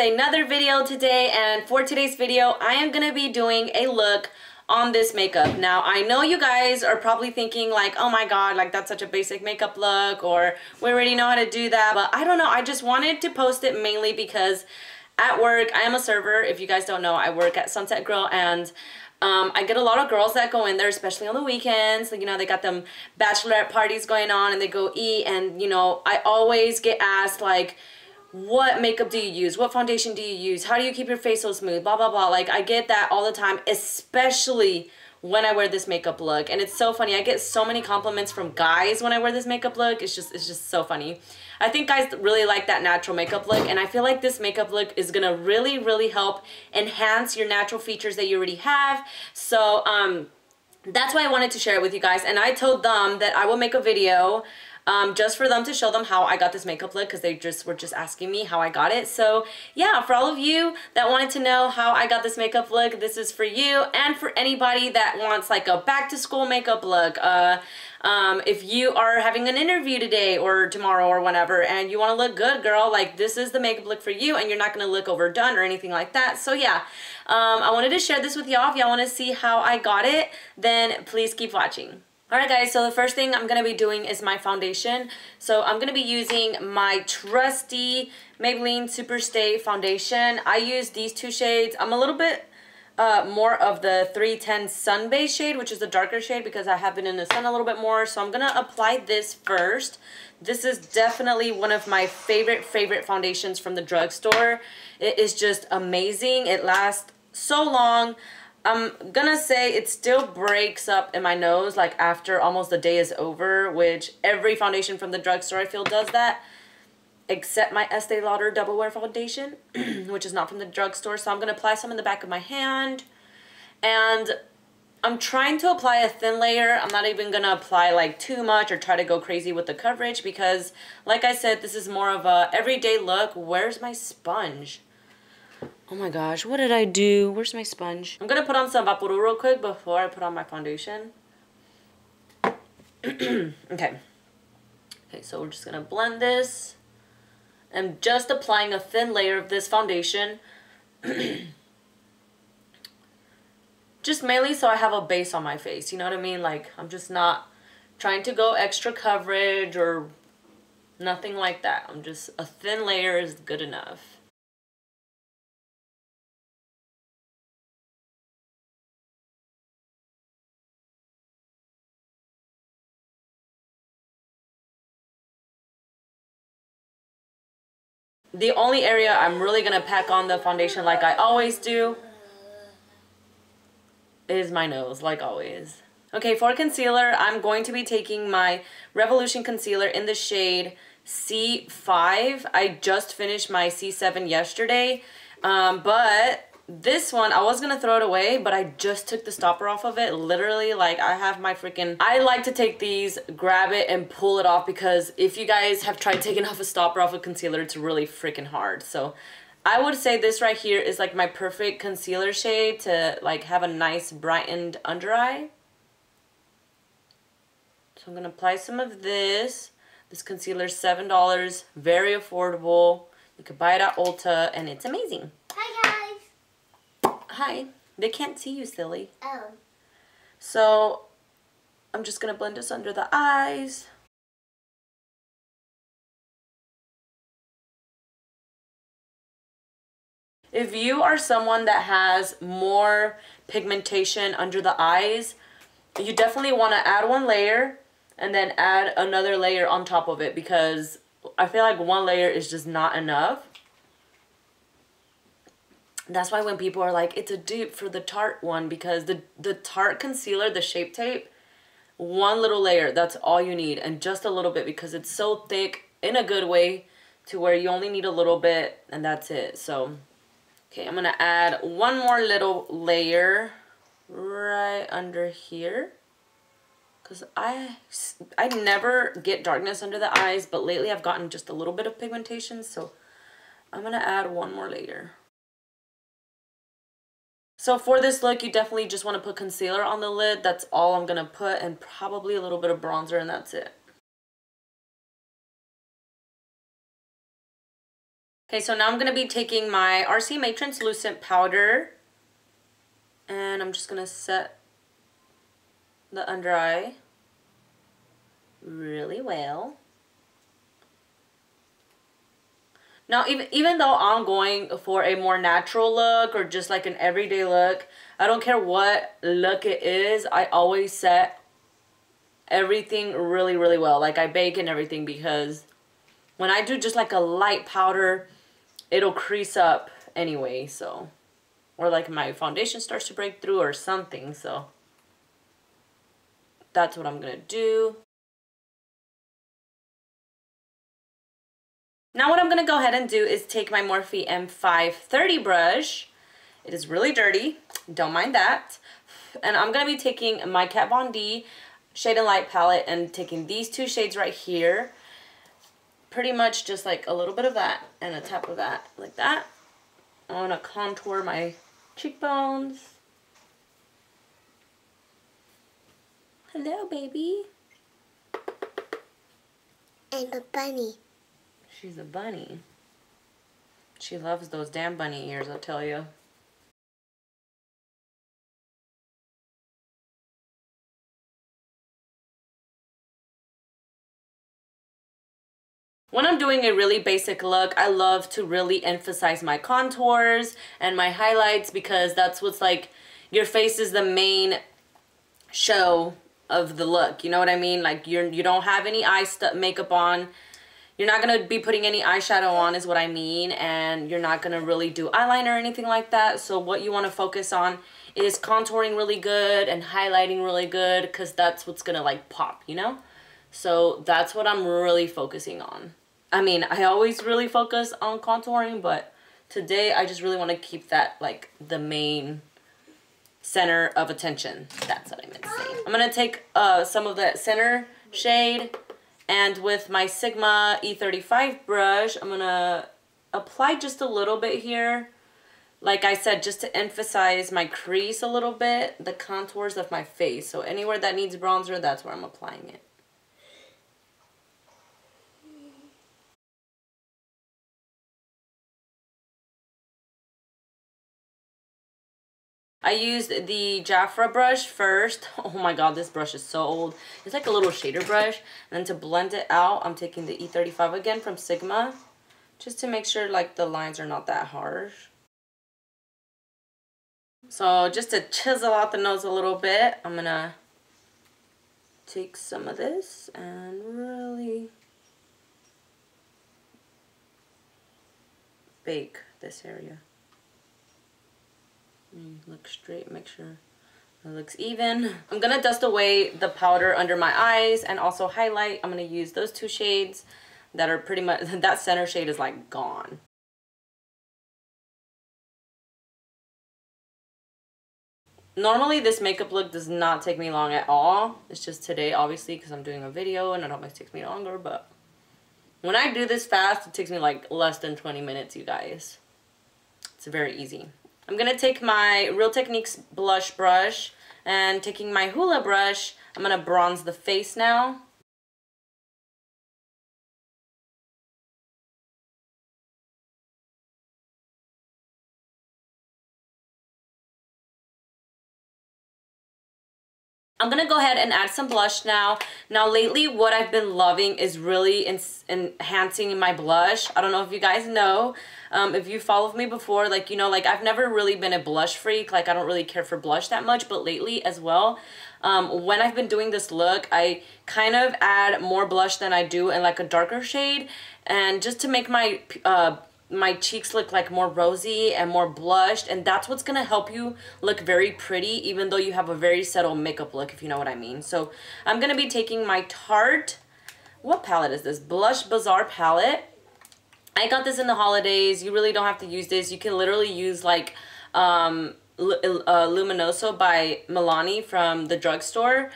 another video today, and for today's video I am gonna be doing a look on this makeup. Now I know you guys are probably thinking like, oh my god, like that's such a basic makeup look, or we already know how to do that, but I don't know, I just wanted to post it mainly because at work I am a server. If you guys don't know, I work at Sunset Grill, and I get a lot of girls that go in there, especially on the weekends. You know, they got them bachelorette parties going on and they go eat, and you know, I always get asked like, what makeup do you use? What foundation do you use? How do you keep your face so smooth? Blah, blah, blah. Like, I get that all the time, especially when I wear this makeup look. And it's so funny. I get so many compliments from guys when I wear this makeup look. It's just so funny. I think guys really like that natural makeup look, and I feel like this makeup look is gonna really help enhance your natural features that you already have. So, that's why I wanted to share it with you guys. And I told them that I will make a video just for them to show them how I got this makeup look, because they were just asking me how I got it. So yeah, for all of you that wanted to know how I got this makeup look, this is for you. And for anybody that wants like a back to school makeup look, if you are having an interview today or tomorrow or whenever and you want to look good, girl, like this is the makeup look for you, and you're not going to look overdone or anything like that. So yeah, I wanted to share this with y'all. If y'all want to see how I got it, then please keep watching. Alright guys, so the first thing I'm going to be doing is my foundation. So I'm going to be using my trusty Maybelline Superstay foundation. I use these two shades. I'm a little bit more of the 310 Sun Base shade, which is the darker shade because I have been in the sun a little bit more. So I'm going to apply this first. This is definitely one of my favorite foundations from the drugstore. It is just amazing. It lasts so long. I'm gonna say it still breaks up in my nose like after almost the day is over, which every foundation from the drugstore I feel does that, except my Estee Lauder Double Wear foundation, which is not from the drugstore. So I'm gonna apply some in the back of my hand, and I'm trying to apply a thin layer. I'm not even gonna apply like too much or try to go crazy with the coverage because, like I said, this is more of a everyday look. Where's my sponge? Oh my gosh, what did I do? Where's my sponge? I'm gonna put on some Vaporu real quick before I put on my foundation. Okay, so we're just gonna blend this. I'm just applying a thin layer of this foundation. Just mainly so I have a base on my face, you know what I mean? Like, I'm just not trying to go extra coverage or nothing like that. I'm just, a thin layer is good enough. The only area I'm really going to pack on the foundation like I always do is my nose, like always. Okay, for concealer, I'm going to be taking my Revolution concealer in the shade C5. I just finished my C7 yesterday, but this one, I was going to throw it away, but I just took the stopper off of it. Literally, like, I have my freaking... I like to take these, grab it, and pull it off, because if you guys have tried taking off a stopper off a concealer, it's really freaking hard. So I would say this right here is like my perfect concealer shade to like have a nice brightened under eye. So I'm going to apply some of this. This concealer is $7, very affordable. You could buy it at Ulta, and it's amazing. Hi guys. Hi. They can't see you, silly. Oh. So I'm just going to blend this under the eyes. If you are someone that has more pigmentation under the eyes, you definitely want to add one layer and then add another layer on top of it, because I feel like one layer is just not enough. That's why when people are like, it's a dupe for the Tarte one, because the Tarte concealer, the Shape Tape, one little layer, that's all you need, and just a little bit, because it's so thick in a good way to where you only need a little bit and that's it. So, okay, I'm going to add one more little layer right under here, because I never get darkness under the eyes, but lately I've gotten just a little bit of pigmentation, so I'm going to add one more layer. So for this look, you definitely just want to put concealer on the lid. That's all I'm going to put, and probably a little bit of bronzer, and that's it. Okay, so now I'm going to be taking my RCMA translucent powder, and I'm just going to set the under eye really well. Now, even though I'm going for a more natural look or just like an everyday look, I don't care what look it is, I always set everything really, really well. Like I bake and everything, because when I do just like a light powder, it'll crease up anyway, so. Or like my foundation starts to break through or something, so. That's what I'm gonna do. Now what I'm going to go ahead and do is take my Morphe M530 brush. It is really dirty, don't mind that. And I'm going to be taking my Kat Von D Shade and Light palette and taking these two shades right here. Pretty much just like a little bit of that and a tap of that, like that. I want to contour my cheekbones. Hello, baby. I'm a bunny. She's a bunny. She loves those damn bunny ears, I'll tell you. When I'm doing a really basic look, I love to really emphasize my contours and my highlights, because that's what's like, your face is the main show of the look. You know what I mean? Like you don't have any makeup on. You're not going to be putting any eyeshadow on is what I mean, and you're not going to really do eyeliner or anything like that. So what you want to focus on is contouring really good and highlighting really good, because that's what's going to like pop, you know? So that's what I'm really focusing on. I mean, I always really focus on contouring, but today I just really want to keep that like the main center of attention. That's what I meant to say. I'm going to take some of that center shade, and with my Sigma E35 brush, I'm going to apply just a little bit here. Like I said, just to emphasize my crease a little bit, the contours of my face. So anywhere that needs bronzer, that's where I'm applying it. I used the Jafra brush first. Oh my god, this brush is so old. It's like a little shader brush. And then to blend it out, I'm taking the E35 again from Sigma, just to make sure like the lines are not that harsh. So just to chisel out the nose a little bit, I'm gonna take some of this and really bake this area. Look straight, make sure it looks even. I'm gonna dust away the powder under my eyes and also highlight. I'm gonna use those two shades that are pretty much, that center shade is like gone. Normally this makeup look does not take me long at all. It's just today, obviously, because I'm doing a video and it always takes me longer, but when I do this fast, it takes me like less than 20 minutes, you guys. It's very easy. I'm going to take my Real Techniques blush brush, and taking my Hoola brush, I'm going to bronze the face now. I'm going to go ahead and add some blush now. Now lately what I've been loving is really enhancing my blush. I don't know if you guys know. If you followed me before, like, you know, like I've never really been a blush freak. Like I don't really care for blush that much, but lately as well, when I've been doing this look, I kind of add more blush than I do in like a darker shade, and just to make my my cheeks look like more rosy and more blushed, and that's what's gonna help you look very pretty even though you have a very subtle makeup look, if you know what I mean. So I'm gonna be taking my Tarte, what palette is this? Blush Bazaar palette. I got this in the holidays. You really don't have to use this. You can literally use like Luminoso by Milani from the drugstore.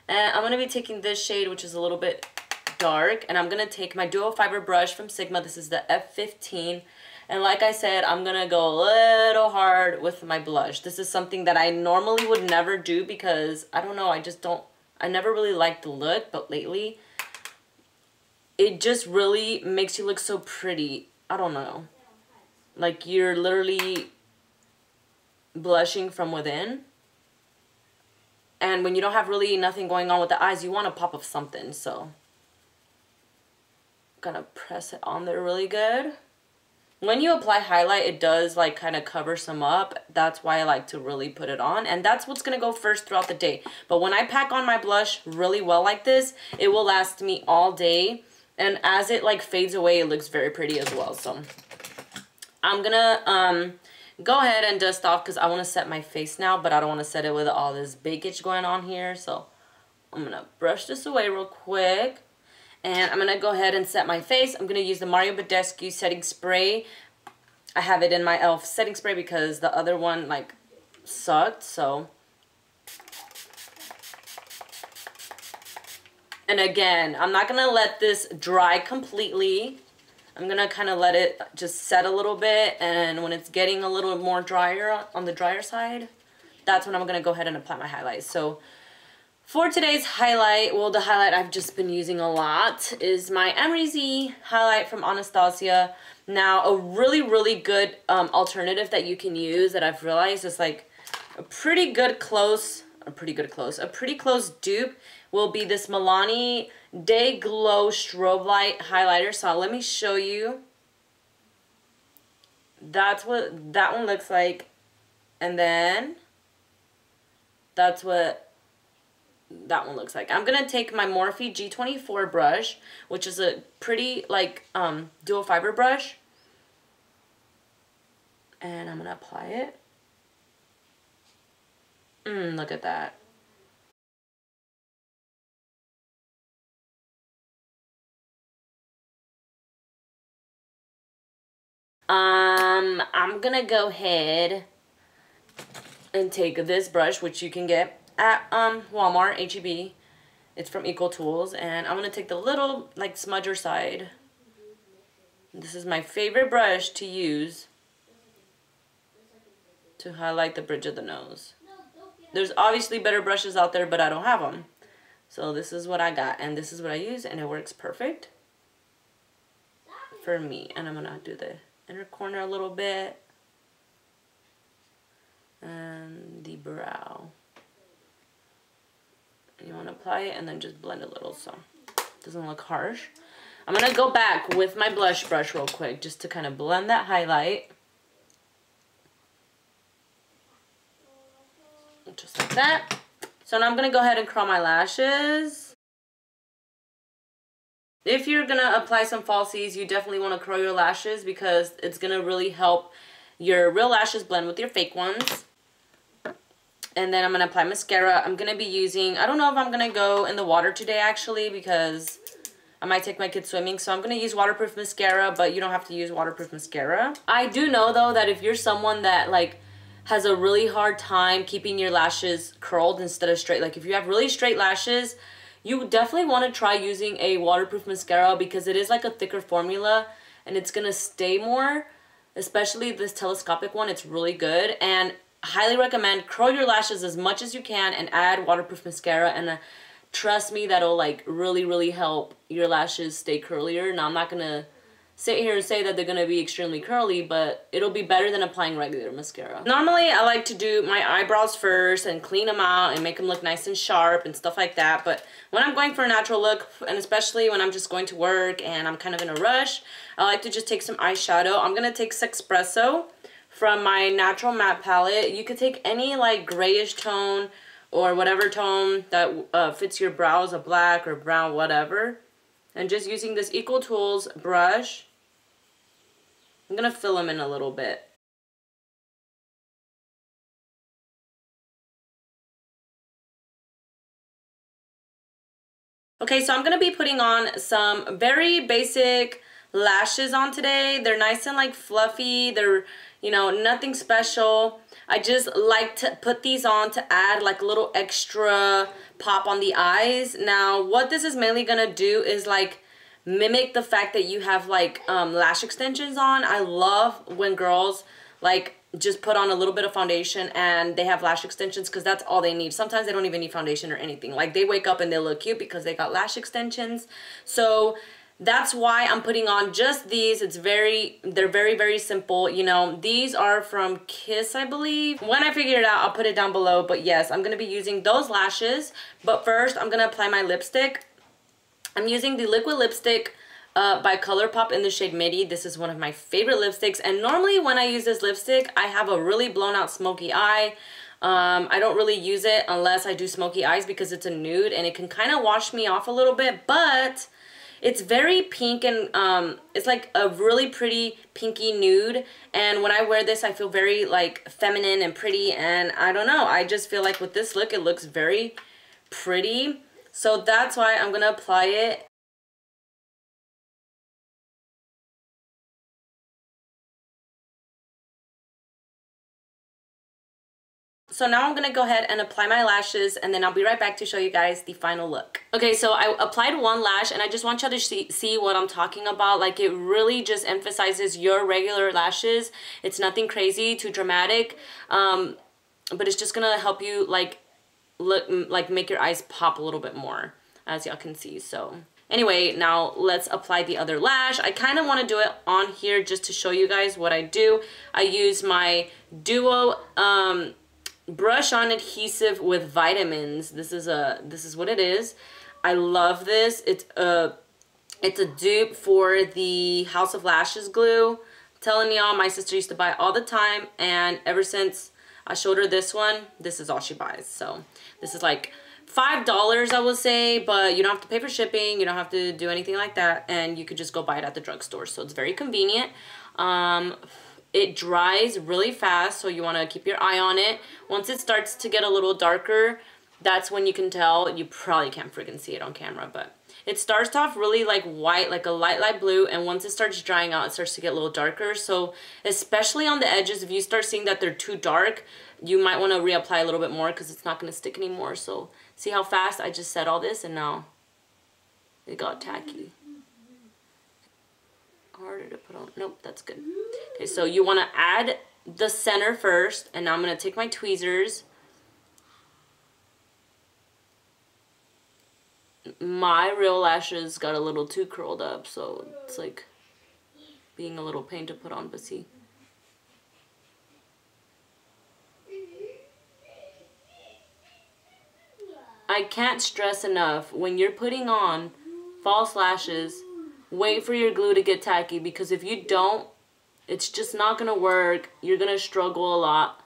And I'm gonna be taking this shade, which is a little bit dark, and I'm gonna take my dual fiber brush from Sigma. This is the F15, and like I said, I'm gonna go a little hard with my blush. This is something that I normally would never do because I don't know, I never really liked the look, but lately it just really makes you look so pretty. I don't know, like you're literally blushing from within. And when you don't have really nothing going on with the eyes, you want a pop of something. So I'm gonna press it on there really good. When you apply highlight, it does like kind of cover some up. That's why I like to really put it on. And that's what's gonna go first throughout the day. But when I pack on my blush really well like this, it will last me all day. And as it like fades away, it looks very pretty as well. So I'm gonna go ahead and dust off because I want to set my face now, but I don't want to set it with all this bakage going on here. So I'm gonna brush this away real quick. And I'm going to go ahead and set my face. I'm going to use the Badescu setting spray. I have it in my e.l.f. setting spray because the other one, like, sucked. So, and again, I'm not going to let this dry completely. I'm going to kind of let it just set a little bit. And when it's getting a little more drier, on the drier side, that's when I'm going to go ahead and apply my highlight. So, for today's highlight, well, the highlight I've just been using a lot is my Amrezy highlight from Anastasia. Now, a really, really good alternative that you can use that I've realized is like a pretty close dupe will be this Milani Day Glow Strobe Light highlighter. So let me show you. That's what that one looks like. And then that's what that one looks like. I'm gonna take my Morphe G24 brush, which is a pretty like dual fiber brush, and I'm gonna apply it. Look at that. I'm gonna go ahead and take this brush, which you can get at Walmart, H-E-B. It's from Equal Tools, and I'm gonna take the little like smudger side. This is my favorite brush to use to highlight the bridge of the nose. There's obviously better brushes out there, but I don't have them. So this is what I got, and this is what I use, and it works perfect for me. And I'm gonna do the inner corner a little bit and the brow. You want to apply it and then just blend a little so it doesn't look harsh. I'm going to go back with my blush brush real quick just to kind of blend that highlight. Just like that. So now I'm going to go ahead and curl my lashes. If you're going to apply some falsies, you definitely want to curl your lashes because it's going to really help your real lashes blend with your fake ones. And then I'm going to apply mascara. I'm going to be using, I don't know if I'm going to go in the water today actually because I might take my kids swimming. So I'm going to use waterproof mascara, but you don't have to use waterproof mascara. I do know though that if you're someone that like has a really hard time keeping your lashes curled instead of straight, like if you have really straight lashes, you definitely want to try using a waterproof mascara because it is like a thicker formula and it's going to stay more, especially this telescopic one. It's really good, and highly recommend curl your lashes as much as you can and add waterproof mascara, and trust me, that'll like really help your lashes stay curlier. Now I'm not gonna sit here and say that they're gonna be extremely curly, but it'll be better than applying regular mascara. Normally I like to do my eyebrows first and clean them out and make them look nice and sharp and stuff like that, but when I'm going for a natural look, and especially when I'm just going to work and I'm kind of in a rush, I like to just take some eyeshadow. I'm gonna take Espresso from my natural matte palette. You could take any like grayish tone or whatever tone that fits your brows, a black or brown, whatever. And just using this Equal Tools brush, I'm gonna fill them in a little bit. Okay, so I'm gonna be putting on some very basic lashes on today. They're nice and like fluffy. They're, you know, nothing special. I just like to put these on to add like a little extra pop on the eyes. Now, what this is mainly gonna do is like mimic the fact that you have like lash extensions on. I love when girls like just put on a little bit of foundation and they have lash extensions because that's all they need. Sometimes they don't even need foundation or anything. Like they wake up and they look cute because they got lash extensions. So That's why I'm putting on just these. They're very, very simple. You know, these are from Kiss, I believe. When I figure it out, I'll put it down below. But yes, I'm going to be using those lashes. But first, I'm going to apply my lipstick. I'm using the liquid lipstick by Colourpop in the shade Midi. This is one of my favorite lipsticks. And normally when I use this lipstick, I have a really blown out smoky eye. I don't really use it unless I do smoky eyes because it's a nude. And it can kind of wash me off a little bit. But it's very pink and it's like a really pretty pinky nude. And when I wear this, I feel very like feminine and pretty. And I don't know, I just feel like with this look, it looks very pretty. So that's why I'm going to apply it. So now I'm going to go ahead and apply my lashes, and then I'll be right back to show you guys the final look. Okay, so I applied one lash, and I just want y'all to see what I'm talking about. Like, it really just emphasizes your regular lashes. It's nothing crazy, too dramatic, but it's just going to help you, like, make your eyes pop a little bit more, as y'all can see. So anyway, now let's apply the other lash. I kind of want to do it on here just to show you guys what I do. I use my Duo brush on adhesive with vitamins. This is what it is. I love this. It's a dupe for the House of Lashes glue. I'm telling y'all, my sister used to buy it all the time, and ever since I showed her this one, this is all she buys. So this is like $5, I would say, but you don't have to pay for shipping. You don't have to do anything like that, and you could just go buy it at the drugstore. So it's very convenient. It dries really fast, so you want to keep your eye on it. Once it starts to get a little darker, that's when you can tell. You probably can't freaking see it on camera, but it starts off really like white, like a light blue, and once it starts drying out, it starts to get a little darker. So especially on the edges, if you start seeing that they're too dark, you might want to reapply a little bit more because it's not going to stick anymore. So see how fast I just set all this, and now it got tacky. Harder to put on. Nope, that's good. Okay, so you want to add the center first, and now I'm going to take my tweezers. My real lashes got a little too curled up, so it's like being a little pain to put on, but see. I can't stress enough, when you're putting on false lashes, wait for your glue to get tacky, because if you don't, it's just not going to work. You're going to struggle a lot.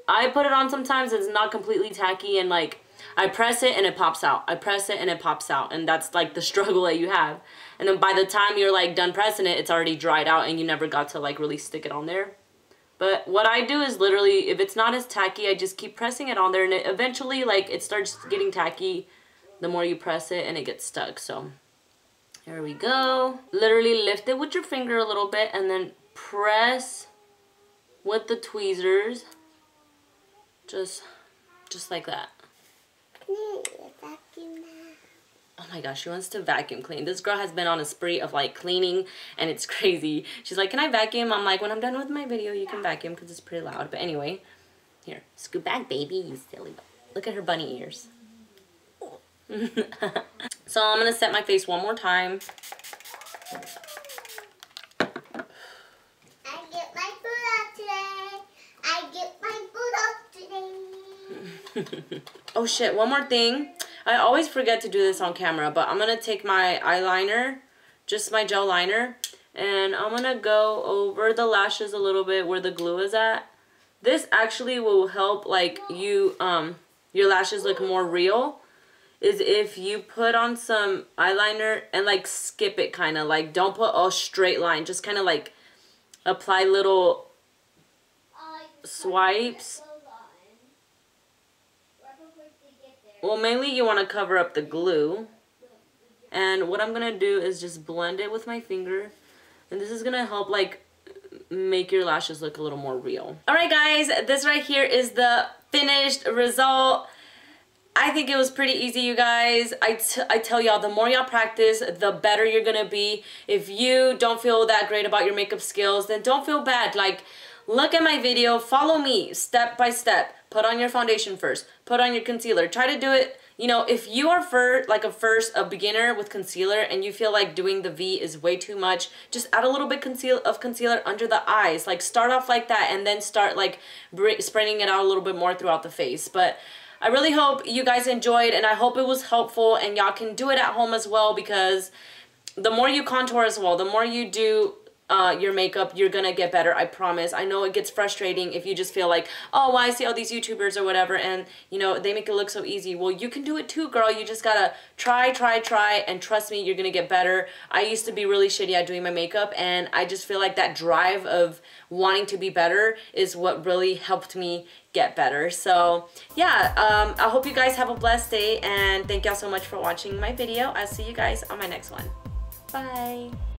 I put it on sometimes, it's not completely tacky, and like, I press it and it pops out. I press it and it pops out, and that's like the struggle that you have. And then by the time you're like done pressing it, it's already dried out and you never got to like really stick it on there. But what I do is literally, if it's not as tacky, I just keep pressing it on there, and it eventually like it starts getting tacky the more you press it and it gets stuck. So there we go. Literally lift it with your finger a little bit and then press with the tweezers. Just like that. Oh my gosh, she wants to vacuum clean. This girl has been on a spree of like cleaning, and it's crazy. She's like, can I vacuum? I'm like, when I'm done with my video, you can vacuum because it's pretty loud. But anyway, here, scoot back, baby, you silly. Look at her bunny ears. So I'm going to set my face one more time. I get my food out today. I get my food out today. Oh shit, one more thing. I always forget to do this on camera, but I'm going to take my eyeliner, just my gel liner, and I'm going to go over the lashes a little bit where the glue is at. This actually will help like you, your lashes look more real. Is if you put on some eyeliner and like skip it, kind of like don't put a straight line, just kind of like apply little swipes. Well, mainly you want to cover up the glue, and what I'm gonna do is just blend it with my finger, and this is gonna help like make your lashes look a little more real. Alright guys, this right here is the finished result. I think it was pretty easy, you guys. I tell y'all, the more y'all practice, the better you're gonna be. If you don't feel that great about your makeup skills, then don't feel bad. Like, look at my video, follow me step by step. Put on your foundation first, put on your concealer. Try to do it, you know, if you are a beginner with concealer and you feel like doing the V is way too much, just add a little bit of concealer under the eyes. Like start off like that and then start like spreading it out a little bit more throughout the face. But I really hope you guys enjoyed, and I hope it was helpful and y'all can do it at home as well, because the more you contour as well, the more you do your makeup, you're gonna get better, I promise. I know it gets frustrating if you just feel like, oh, well, I see all these YouTubers or whatever and, you know, they make it look so easy. Well, you can do it too, girl. You just gotta try, and trust me, you're gonna get better. I used to be really shitty at doing my makeup, and I just feel like that drive of wanting to be better is what really helped me get better. So yeah, I hope you guys have a blessed day, and thank y'all so much for watching my video. I'll see you guys on my next one. Bye.